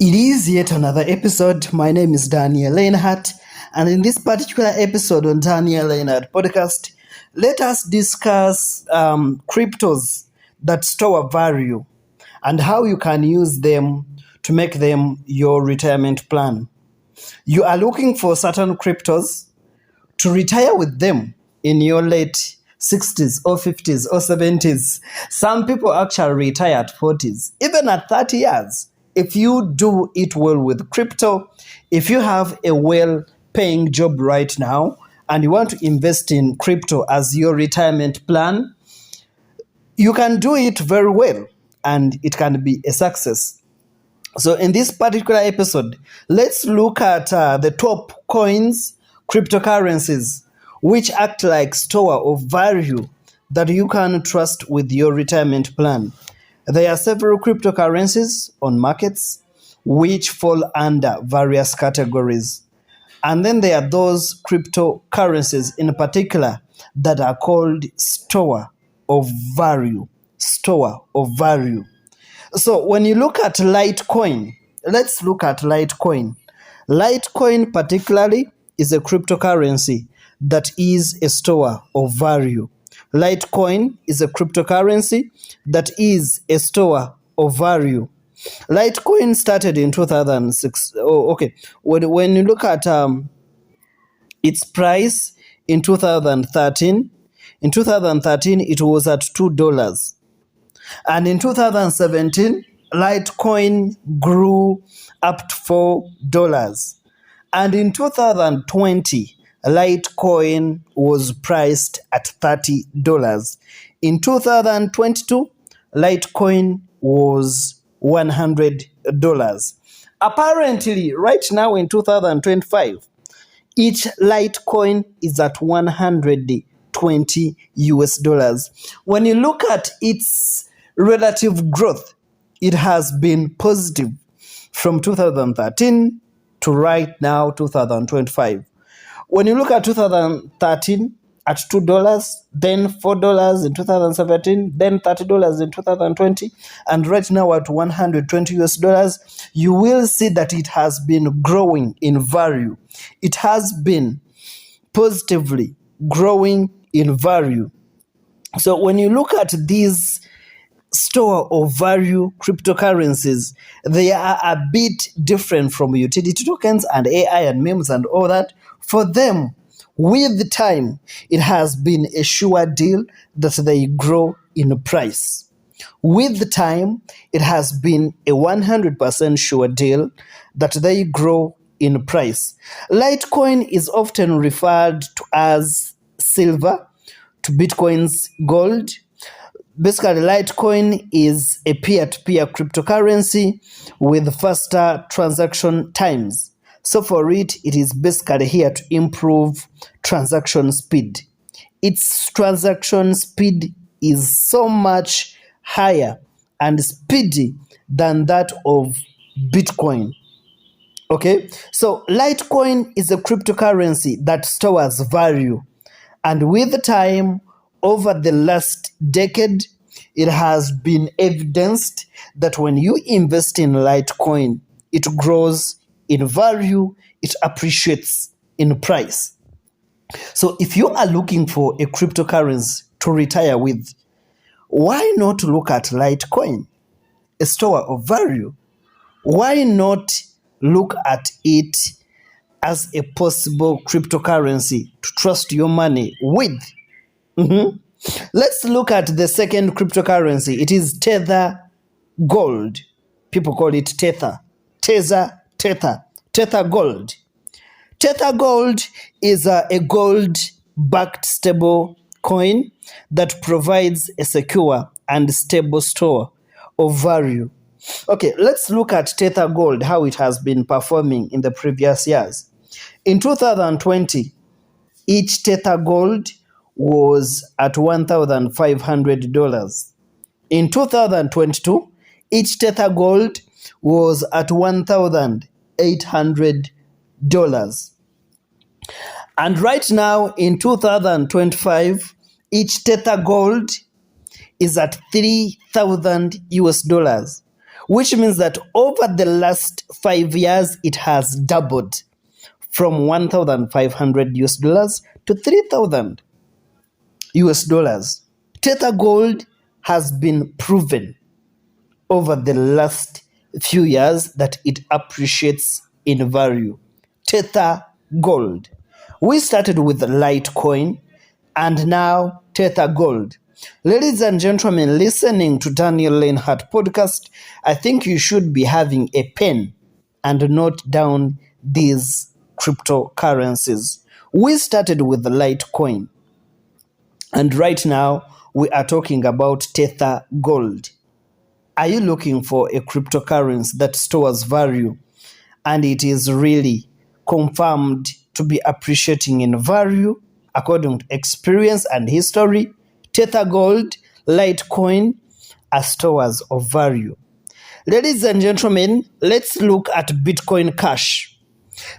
It is yet another episode. My name is Daniel Leinhardt, and in this particular episode on Daniel Leinhardt Podcast, let us discuss cryptos that store value and how you can use them to make them your retirement plan. You are looking for certain cryptos to retire with them in your late 60s or 50s or 70s. Some people actually retire at 40s, even at 30 years. If you do it well with crypto, if you have a well-paying job right now and you want to invest in crypto as your retirement plan, you can do it very well and it can be a success. So in this particular episode, let's look at the top coins, cryptocurrencies, which act like store of value that you can trust with your retirement plan. There are several cryptocurrencies on markets which fall under various categories. And then there are those cryptocurrencies in particular that are called store of value. Store of value. So when you look at Litecoin, let's look at Litecoin. Litecoin particularly is a cryptocurrency that is a store of value. Litecoin is a cryptocurrency that is a store of value. Litecoin started in 2006. When you look at its price in 2013, it was at $2. And in 2017, Litecoin grew up to $4. And in 2020, Litecoin was priced at $30. In 2022, Litecoin was $100. Apparently, right now in 2025, each Litecoin is at $120 US. When you look at its relative growth, it has been positive from 2013 to right now, 2025. When you look at 2013 at $2, then $4 in 2017, then $30 in 2020, and right now at $120 US, you will see that it has been growing in value. It has been positively growing in value. So when you look at these store of value cryptocurrencies, they are a bit different from utility tokens and AI and memes and all that. For them, with time, it has been a sure deal that they grow in price. With time, it has been a 100% sure deal that they grow in price. Litecoin is often referred to as silver, to Bitcoin's gold. Basically, Litecoin is a peer-to-peer cryptocurrency with faster transaction times. So for it is basically here to improve transaction speed. Its transaction speed is so much higher and speedy than that of Bitcoin. Okay, so Litecoin is a cryptocurrency that stores value. And with time, over the last decade, it has been evidenced that when you invest in Litecoin, it grows in value, it appreciates in price. So if you are looking for a cryptocurrency to retire with, why not look at Litecoin, a store of value? Why not look at it as a possible cryptocurrency to trust your money with? Let's look at the second cryptocurrency. It is Tether Gold. People call it Tether. Tether Gold. Tether Gold is a gold-backed stable coin that provides a secure and stable store of value. Okay, let's look at Tether Gold, how it has been performing in the previous years. In 2020, each Tether Gold was at $1,500. In 2022, each Tether Gold was at $1,800. And right now in 2025, each Tether Gold is at $3,000 US, which means that over the last 5 years, it has doubled from 1,500 US dollars to 3,000 US dollars. Tether Gold has been proven over the last few years that it appreciates in value. Tether Gold. We started with Litecoin and now Tether Gold. Ladies and gentlemen, listening to Daniel Leinhardt Podcast, I think you should be having a pen and note down these cryptocurrencies. We started with Litecoin, and right now we are talking about Tether Gold. Are you looking for a cryptocurrency that stores value and it is really confirmed to be appreciating in value according to experience and history? Tether Gold, Litecoin are stores of value. Ladies and gentlemen, let's look at Bitcoin Cash.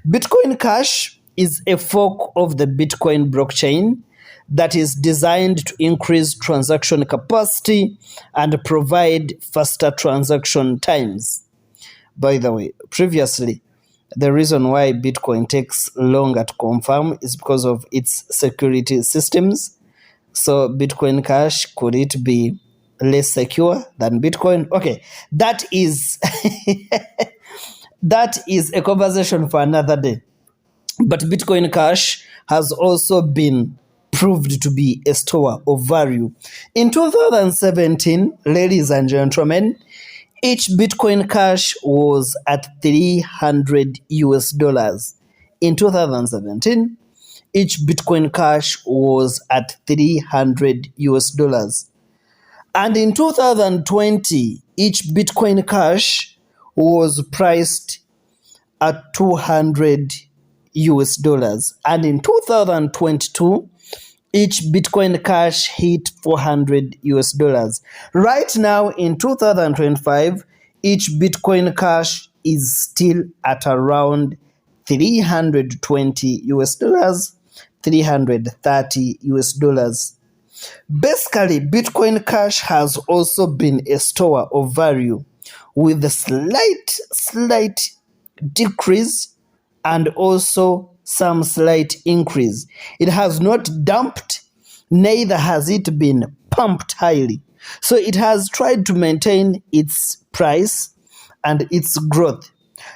Bitcoin Cash is a fork of the Bitcoin blockchain that is designed to increase transaction capacity and provide faster transaction times. By the way, previously, the reason why Bitcoin takes longer to confirm is because of its security systems. So Bitcoin Cash, could it be less secure than Bitcoin? Okay, that is that is a conversation for another day. But Bitcoin Cash has also been proved to be a store of value. In 2017, ladies and gentlemen, each Bitcoin Cash was at 300 US dollars. In 2017, each Bitcoin Cash was at 300 US dollars. And in 2020, each Bitcoin Cash was priced at 200 US dollars. And in 2022, each Bitcoin Cash hit 400 US dollars. Right now in 2025, each Bitcoin Cash is still at around 320 US dollars, 330 US dollars. Basically, Bitcoin Cash has also been a store of value with a slight decrease and also some slight increase. It has not dumped, neither has it been pumped highly. So it has tried to maintain its price and its growth.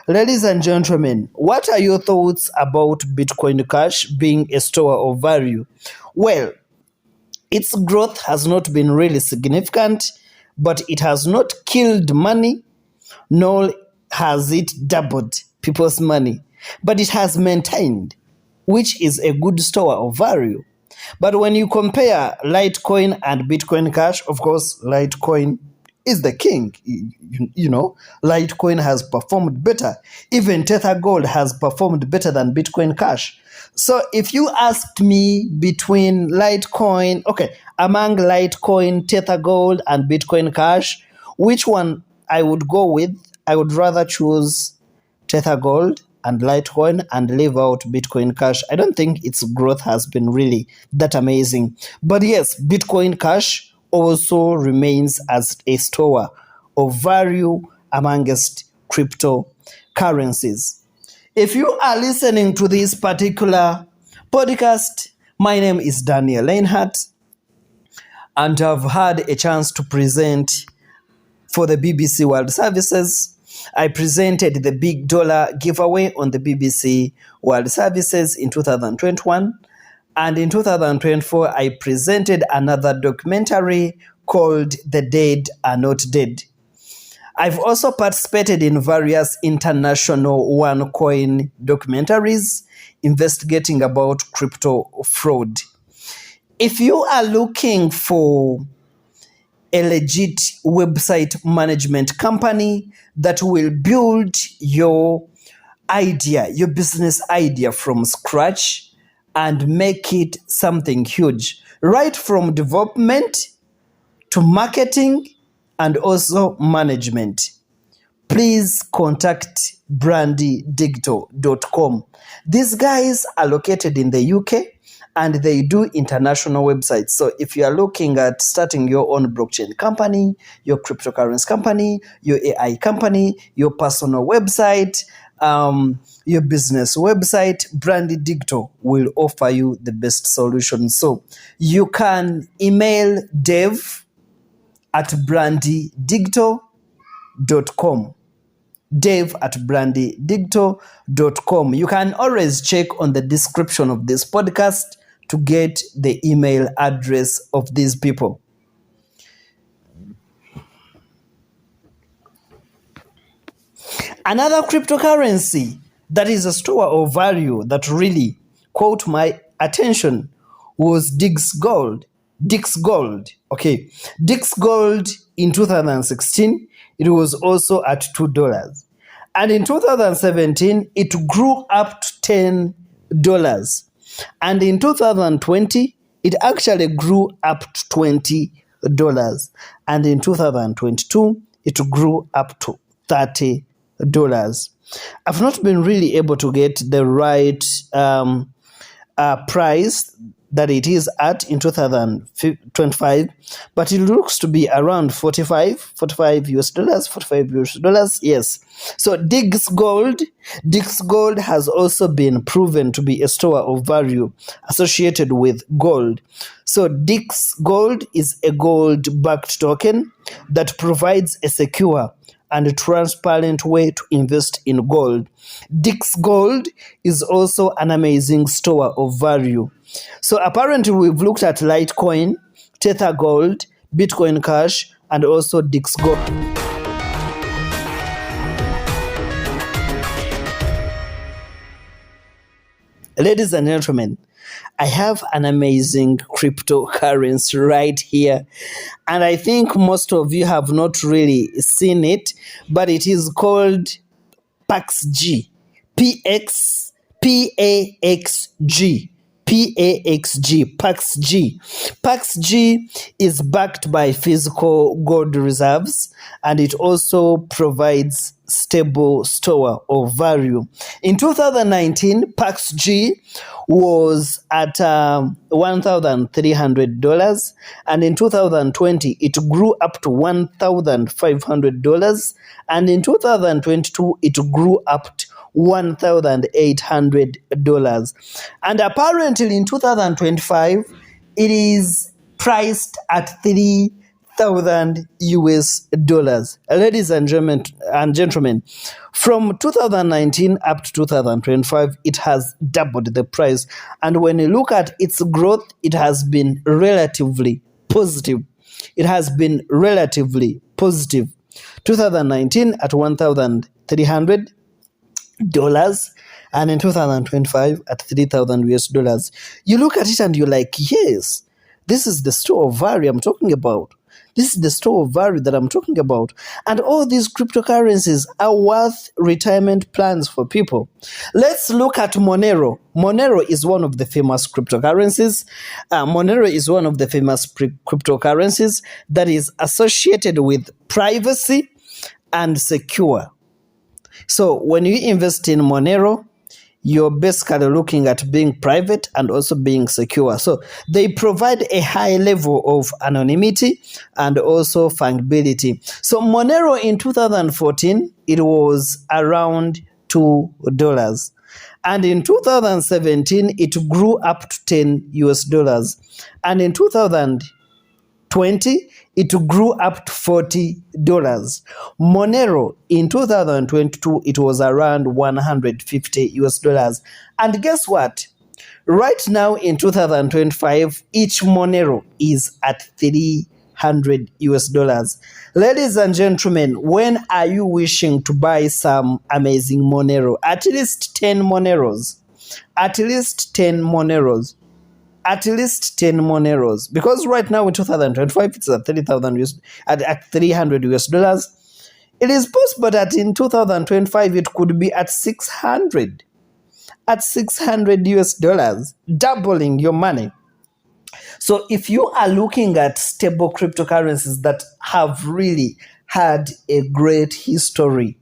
Ladies and gentlemen, what are your thoughts about Bitcoin Cash being a store of value? Well, its growth has not been really significant, but it has not killed money, nor has it doubled people's money. But it has maintained, which is a good store of value. But when you compare Litecoin and Bitcoin Cash, of course, Litecoin is the king. You know, Litecoin has performed better. Even Tether Gold has performed better than Bitcoin Cash. So if you asked me between Litecoin, among Litecoin, Tether Gold, and Bitcoin Cash, which one I would go with, I would rather choose Tether Gold and Litecoin and leave out Bitcoin Cash. I don't think its growth has been really that amazing. But yes, Bitcoin Cash also remains as a store of value amongst cryptocurrencies. If you are listening to this particular podcast, my name is Daniel Leinhardt, and I've had a chance to present for the BBC World Services. I presented the Big Dollar giveaway on the BBC World Services in 2021. And in 2024, I presented another documentary called The Dead Are Not Dead. I've also participated in various international OneCoin documentaries investigating about crypto fraud. If you are looking for a legit website management company that will build your idea, your business idea from scratch and make it something huge, right from development to marketing and also management, please contact brandydigital.com. These guys are located in the UK and they do international websites. So if you are looking at starting your own blockchain company, your cryptocurrency company, your AI company, your personal website, your business website, Brandy Digital will offer you the best solution. So you can email dev@brandydigital.com. dev@brandydigital.com. You can always check on the description of this podcast to get the email address of these people. Another cryptocurrency that is a store of value that really caught my attention was Digix Gold. Digix Gold. Okay. Digix Gold in 2016, it was also at $2. And in 2017, it grew up to $10. And in 2020, it actually grew up to $20. And in 2022, it grew up to $30. I've not been really able to get the right price that it is at in 2025, but it looks to be around $45 US. Yes. So Digix Gold has also been proven to be a store of value associated with gold. So Digix Gold is a gold-backed token that provides a secure and a transparent way to invest in gold. Digix Gold is also an amazing store of value. So apparently we've looked at Litecoin, Tether Gold, Bitcoin Cash, and also Digix Gold. Ladies and gentlemen, I have an amazing cryptocurrency right here. And I think most of you have not really seen it, but it is called PAXG. PAXG. PAXG is backed by physical gold reserves, and it also provides stable store of value. In 2019, PAXG was at $1,300, and in 2020 it grew up to $1,500, and in 2022 it grew up to $1,800. And apparently in 2025 it is priced at $3,000 US. Ladies and gentlemen, from 2019 up to 2025, it has doubled the price. And when you look at its growth, it has been relatively positive. 2019 at $1,300, and in 2025 at $3,000 US. You look at it and you're like, yes, this is the store of value I'm talking about. This is the store of value that I'm talking about. And all these cryptocurrencies are worth retirement plans for people. Let's look at Monero. Monero is one of the famous cryptocurrencies. Cryptocurrencies that is associated with privacy and secure. So when you invest in Monero, you're basically looking at being private and also being secure. So they provide a high level of anonymity and also fungibility. So Monero in 2014, it was around $2. And in 2017, it grew up to $10 US. And in 2020, it grew up to $40. Monero in 2022, it was around $150 US. And guess what? Right now in 2025, each Monero is at $300 US. Ladies and gentlemen, when are you wishing to buy some amazing Monero? At least 10 Moneros. At least 10 Moneros. Because right now in 2025 it's at 3,000 US at $300 US. It is possible that in 2025 it could be at 600 US, doubling your money. So if you are looking at stable cryptocurrencies that have really had a great history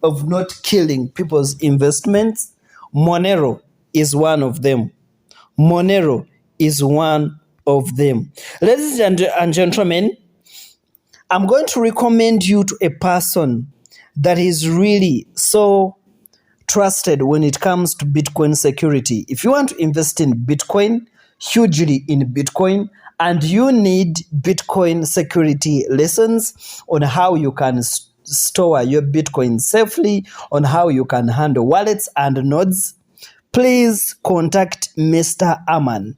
of not killing people's investments, Monero is one of them. Monero is one of them. Ladies and gentlemen, I'm going to recommend you to a person that is really so trusted when it comes to Bitcoin security. If you want to invest in Bitcoin, hugely in Bitcoin, and you need Bitcoin security lessons on how you can store your Bitcoin safely, on how you can handle wallets and nodes, please contact Mr. Aman.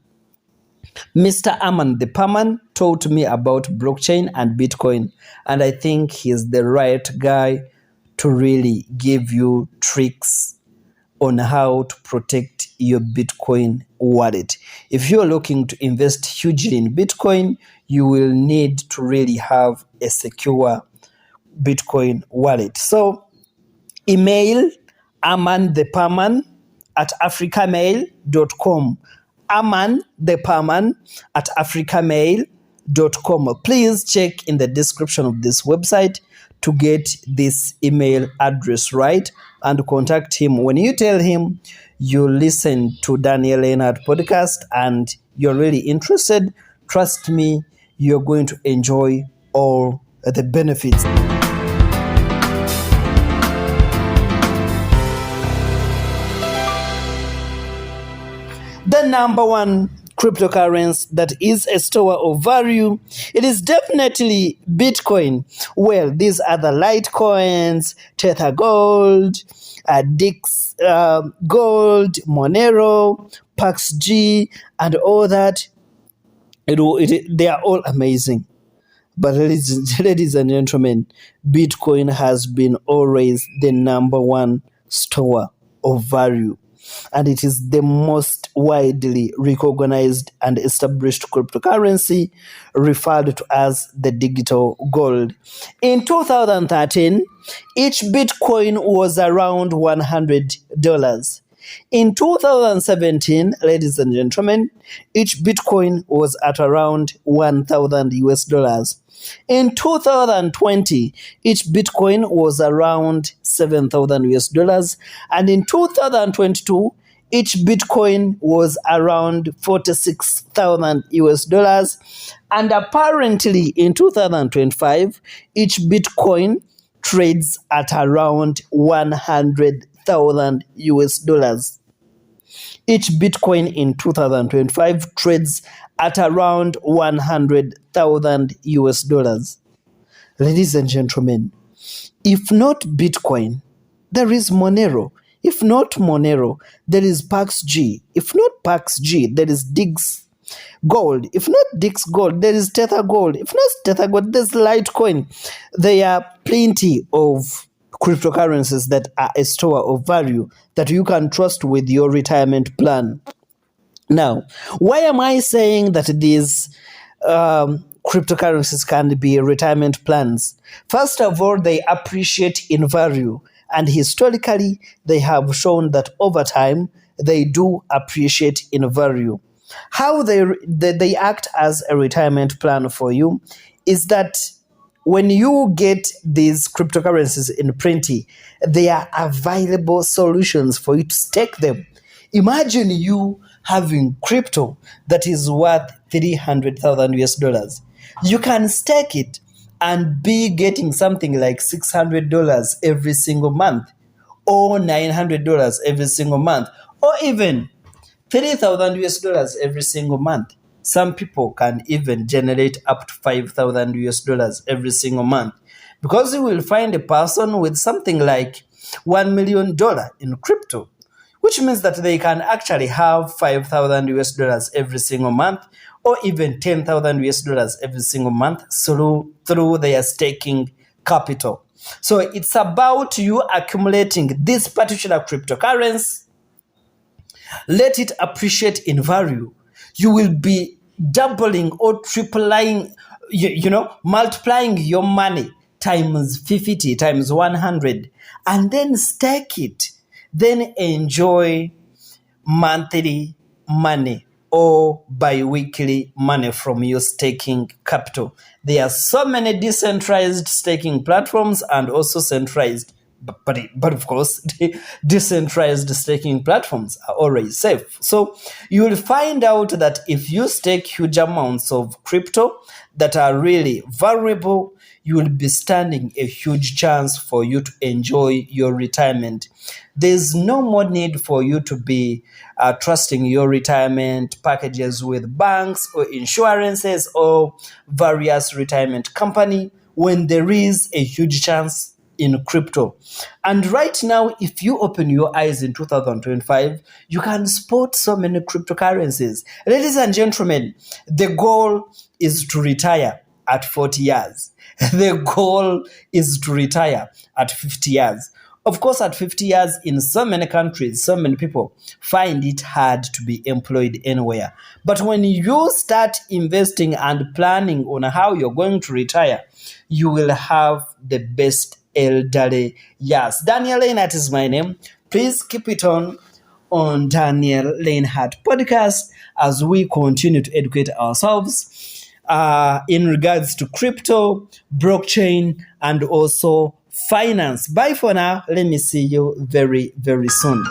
Mr. Aman the Paman taught me about blockchain and Bitcoin, and I think he's the right guy to really give you tricks on how to protect your Bitcoin wallet. If you're looking to invest hugely in Bitcoin, you will need to really have a secure Bitcoin wallet. So email amanthepaman@africamail.com. amanthepaman@africamail.com. Please check in the description of this website to get this email address right and contact him. When you tell him you listen to Daniel Leinhardt Podcast and you're really interested, trust me, you're going to enjoy all the benefits. The number one cryptocurrency that is a store of value, it is definitely Bitcoin. Well, these are the Litecoins, Tether Gold, Digix Gold, Monero, PAXG, and all that. They are all amazing. But ladies and gentlemen, Bitcoin has been always the number one store of value, and it is the most widely recognized and established cryptocurrency, referred to as the digital gold. In 2013, each Bitcoin was around $100. In 2017, ladies and gentlemen, each Bitcoin was at around $1,000. In 2020, each Bitcoin was around $7,000, and in 2022, each Bitcoin was around $46,000, and apparently in 2025, each Bitcoin trades at around $100,000. Each Bitcoin in 2025 trades at around $100,000. Ladies and gentlemen, if not Bitcoin, there is Monero. If not Monero, there is PAXG. If not PAXG, there is Digix Gold. If not Digix Gold, there is Tether Gold. If not Tether Gold, there's Litecoin. There are plenty of cryptocurrencies that are a store of value that you can trust with your retirement plan. Now, why am I saying that these cryptocurrencies can be retirement plans? First of all, they appreciate in value, and historically, they have shown that over time, they do appreciate in value. How they act as a retirement plan for you is that when you get these cryptocurrencies in plenty, they are available solutions for you to stake them. Imagine you having crypto that is worth $300,000. You can stake it and be getting something like $600 every single month, or $900 every single month, or even $3,000 every single month. Some people can even generate up to $5,000 every single month, because you will find a person with something like $1 million in crypto, which means that they can actually have $5,000 every single month, or even $10,000 every single month through their staking capital. So it's about you accumulating this particular cryptocurrency. Let it appreciate in value. You will be doubling or tripling, multiplying your money times 50, times 100, and then stake it. Then enjoy monthly money or bi-weekly money from your staking capital. There are so many decentralized staking platforms and also centralized but of course, the decentralized staking platforms are always safe. So you will find out that if you stake huge amounts of crypto that are really valuable, you will be standing a huge chance for you to enjoy your retirement. There's no more need for you to be trusting your retirement packages with banks or insurances or various retirement company when there is a huge chance in crypto. And right now, if you open your eyes in 2025, you can spot so many cryptocurrencies. Ladies and gentlemen, the goal is to retire at 40 years. The goal is to retire at 50 years. Of course, at 50 years, in so many countries, so many people find it hard to be employed anywhere. But when you start investing and planning on how you're going to retire, you will have the best elderly years. Daniel Leinhardt is my name. Please keep it on Daniel Leinhardt Podcast as we continue to educate ourselves in regards to crypto, blockchain, and also finance. Bye for now. Let me see you very, very soon.